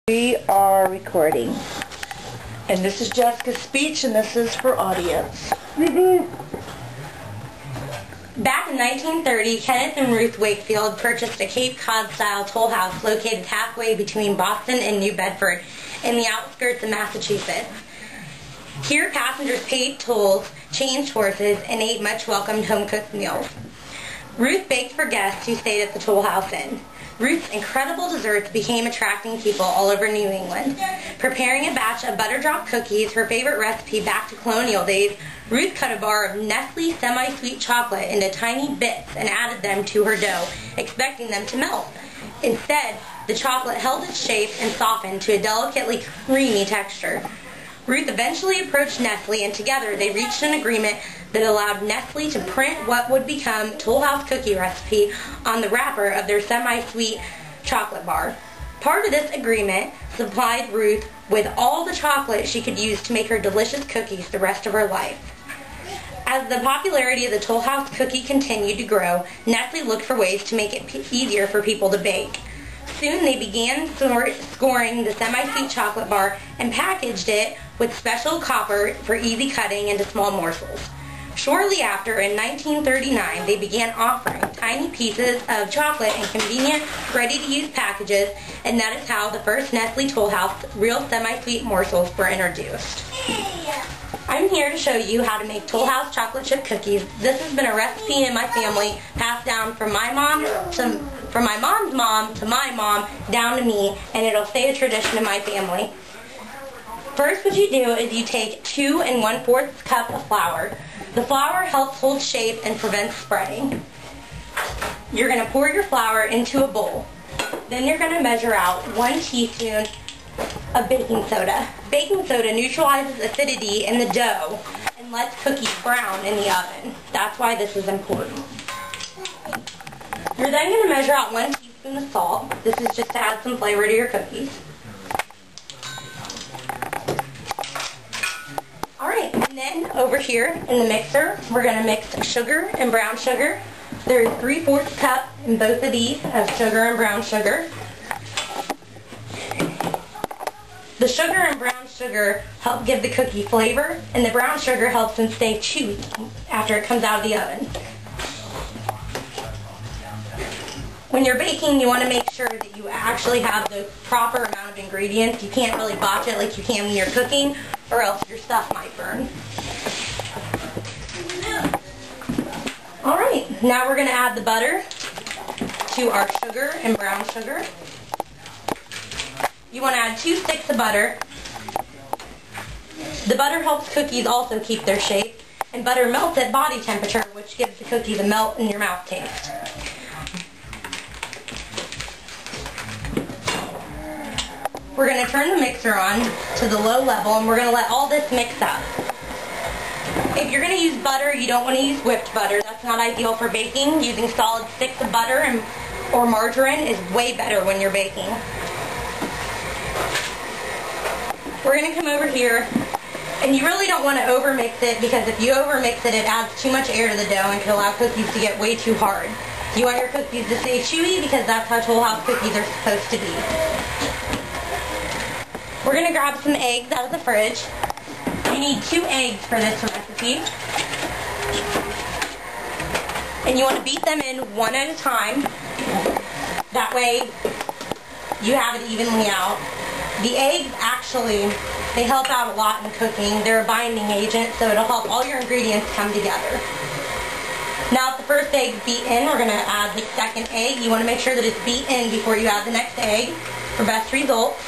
We are recording. And this is Jessica's speech, and this is for audience. Back in 1930, Kenneth and Ruth Wakefield purchased a Cape Cod-style toll house located halfway between Boston and New Bedford in the outskirts of Massachusetts. Here, passengers paid tolls, changed horses, and ate much-welcomed home-cooked meals. Ruth baked for guests who stayed at the Toll House Inn. Ruth's incredible desserts became attracting people all over New England. Preparing a batch of butter-drop cookies, her favorite recipe back to colonial days, Ruth cut a bar of Nestle semi-sweet chocolate into tiny bits and added them to her dough, expecting them to melt. Instead, the chocolate held its shape and softened to a delicately creamy texture. Ruth eventually approached Nestle, and together they reached an agreement that allowed Nestle to print what would become Toll House cookie recipe on the wrapper of their semi-sweet chocolate bar. Part of this agreement supplied Ruth with all the chocolate she could use to make her delicious cookies the rest of her life. As the popularity of the Toll House cookie continued to grow, Nestle looked for ways to make it easier for people to bake. Soon they began scoring the semi-sweet chocolate bar and packaged it with special copper for easy cutting into small morsels. Shortly after, in 1939, they began offering tiny pieces of chocolate in convenient, ready-to-use packages, and that is how the first Nestle Toll House real semi-sweet morsels were introduced. I'm here to show you how to make Toll House chocolate chip cookies. This has been a recipe in my family, passed down from my mom's mom to my mom, down to me, and it'll stay a tradition in my family. First, what you do is you take 2 1/4 cups of flour. The flour helps hold shape and prevents spreading. You're going to pour your flour into a bowl. Then you're going to measure out 1 teaspoon of baking soda. Baking soda neutralizes acidity in the dough and lets cookies brown in the oven. That's why this is important. You're then going to measure out 1 teaspoon of salt. This is just to add some flavor to your cookies. Alright, and then over here in the mixer, we're going to mix sugar and brown sugar. There's 3/4 cup in both of these of sugar and brown sugar. The sugar and brown sugar help give the cookie flavor, and the brown sugar helps them stay chewy after it comes out of the oven. When you're baking, you want to make sure that you actually have the proper amount of ingredients. You can't really botch it like you can when you're cooking, or else your stuff might burn. Alright, now we're going to add the butter to our sugar and brown sugar. You want to add 2 sticks of butter. The butter helps cookies also keep their shape, and butter melts at body temperature, which gives the cookie the melt in your mouth taste. We're going to turn the mixer on to the low level, and we're going to let all this mix up. If you're going to use butter, you don't want to use whipped butter. That's not ideal for baking. Using solid sticks of butter or margarine is way better when you're baking. We're going to come over here, and you really don't want to overmix it, because if you overmix it, it adds too much air to the dough and can allow cookies to get way too hard. You want your cookies to stay chewy, because that's how Toll House cookies are supposed to be. We're going to grab some eggs out of the fridge. You need 2 eggs for this recipe. And you want to beat them in one at a time. That way you have it evenly out. The eggs actually, they help out a lot in cooking. They're a binding agent, so it'll help all your ingredients come together. Now if the first egg's beaten, we're going to add the second egg. You want to make sure that it's beaten before you add the next egg for best results.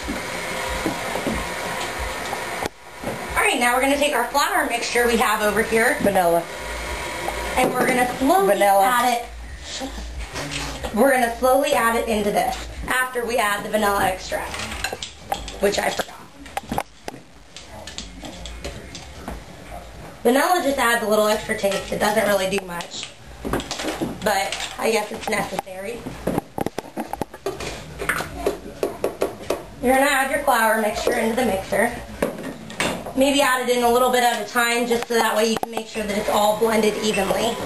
Alright, now we're going to take our flour mixture we have over here. Vanilla. And we're going to slowly add it. We're going to slowly add it into this after we add the vanilla extract, which I forgot. Vanilla just adds a little extra taste. It doesn't really do much, but I guess it's necessary. You're going to add your flour mixture into the mixer. Maybe add it in a little bit at a time, just so that way you can make sure that it's all blended evenly.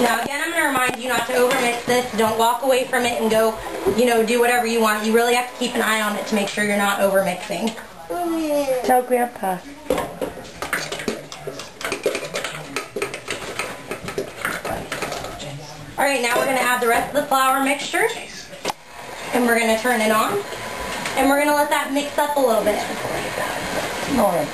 Now again, I'm going to to remind you not to overmix this. Don't walk away from it and go, do whatever you want. You really have to keep an eye on it to make sure you're not overmixing. Tell Grandpa. Alright, now we're going to add the rest of the flour mixture. And we're going to turn it on. And we're going to let that mix up a little bit. Alright.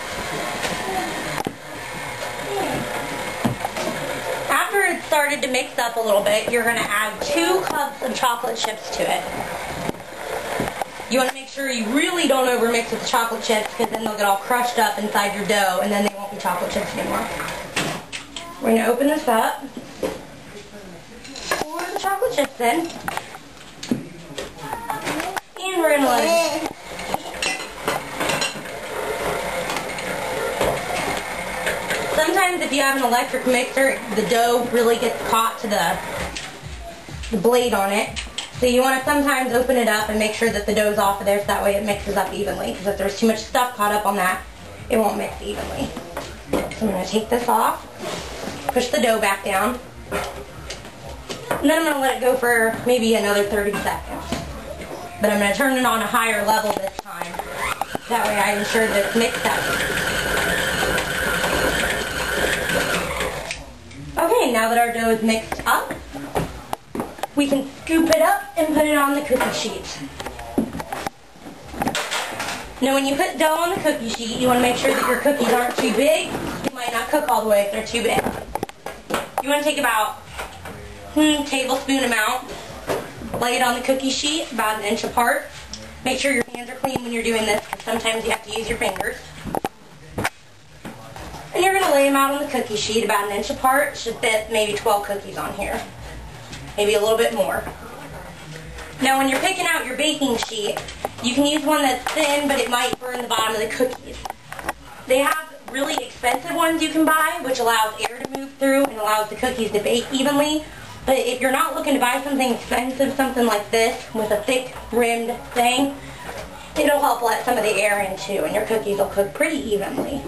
After it started to mix up a little bit, you're going to add 2 cups of chocolate chips to it. You want to make sure you really don't overmix with the chocolate chips because then they'll get all crushed up inside your dough and then they won't be chocolate chips anymore. We're going to open this up. Pour the chocolate chips in. And we're going to let it. Sometimes if you have an electric mixer, the dough really gets caught to the blade on it. So you want to sometimes open it up and make sure that the dough's off of there so that way it mixes up evenly. Because if there's too much stuff caught up on that, it won't mix evenly. So I'm going to take this off, push the dough back down, and then I'm going to let it go for maybe another 30 seconds. But I'm going to turn it on a higher level this time. That way I ensure that it's mixed up. Okay, now that our dough is mixed up, we can scoop it up and put it on the cookie sheet. Now when you put dough on the cookie sheet, you want to make sure that your cookies aren't too big. They might not cook all the way if they're too big. You want to take about tablespoon amount, lay it on the cookie sheet about 1 inch apart. Make sure your hands are clean when you're doing this because sometimes you have to use your fingers. And you're going to lay them out on the cookie sheet about 1 inch apart. It should fit maybe 12 cookies on here. Maybe a little bit more. Now when you're picking out your baking sheet, you can use one that's thin, but it might burn the bottom of the cookies. They have really expensive ones you can buy, which allows air to move through and allows the cookies to bake evenly. But if you're not looking to buy something expensive, something like this, with a thick rimmed thing, it'll help let some of the air in too, and your cookies will cook pretty evenly.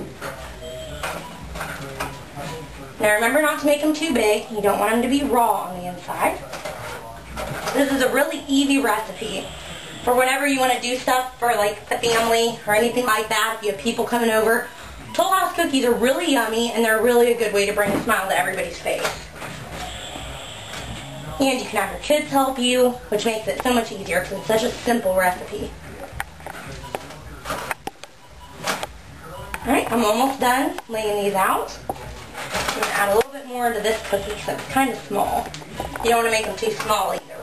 Now remember not to make them too big. You don't want them to be raw on the inside. This is a really easy recipe for whenever you want to do stuff for like the family or anything like that. If you have people coming over, Toll House cookies are really yummy and they're really a good way to bring a smile to everybody's face. And you can have your kids help you, which makes it so much easier because it's such a simple recipe. Alright, I'm almost done laying these out. I'm going to add a little bit more into this cookie because it's kind of small. You don't want to make them too small either.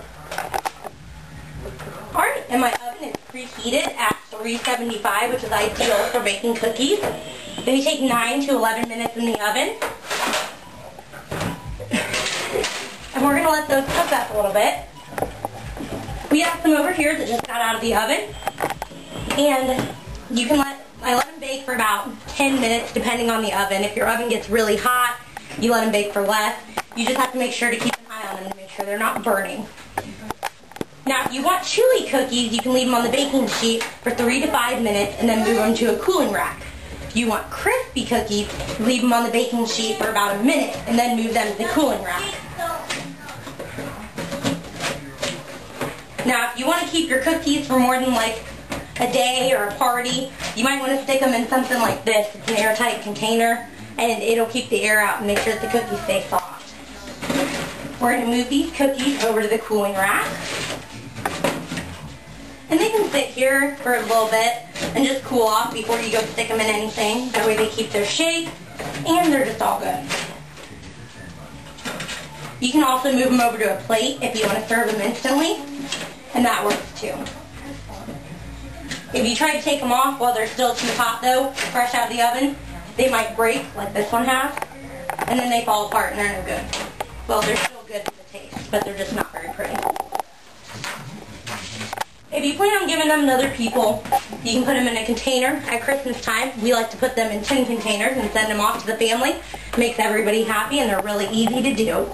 Alright, and my oven is preheated at 375, which is ideal for baking cookies. They take 9 to 11 minutes in the oven. And we're going to let those cook up a little bit. We have some over here that just got out of the oven. And you can I let them bake for about 10 minutes depending on the oven. If your oven gets really hot, you let them bake for less. You just have to make sure to keep an eye on them to make sure they're not burning. Now, if you want chewy cookies, you can leave them on the baking sheet for 3 to 5 minutes and then move them to a cooling rack. If you want crispy cookies, leave them on the baking sheet for about a minute and then move them to the cooling rack. Now, if you want to keep your cookies for more than like a day or a party, you might want to stick them in something like this. It's an airtight container and it'll keep the air out and make sure that the cookies stay soft. We're going to move these cookies over to the cooling rack. And they can sit here for a little bit and just cool off before you go stick them in anything. That way they keep their shape and they're just all good. You can also move them over to a plate if you want to serve them instantly, and that works too. If you try to take them off while they're still too hot though, fresh out of the oven, they might break like this one has, and then they fall apart and they're no good. Well, they're still good for the taste, but they're just not very pretty. If you plan on giving them to other people, you can put them in a container. At Christmas time, we like to put them in tin containers and send them off to the family. It makes everybody happy and they're really easy to do.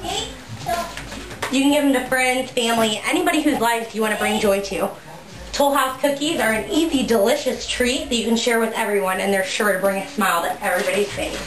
You can give them to friends, family, anybody whose lives you want to bring joy to. Toll House cookies are an easy, delicious treat that you can share with everyone, and they're sure to bring a smile to everybody's face.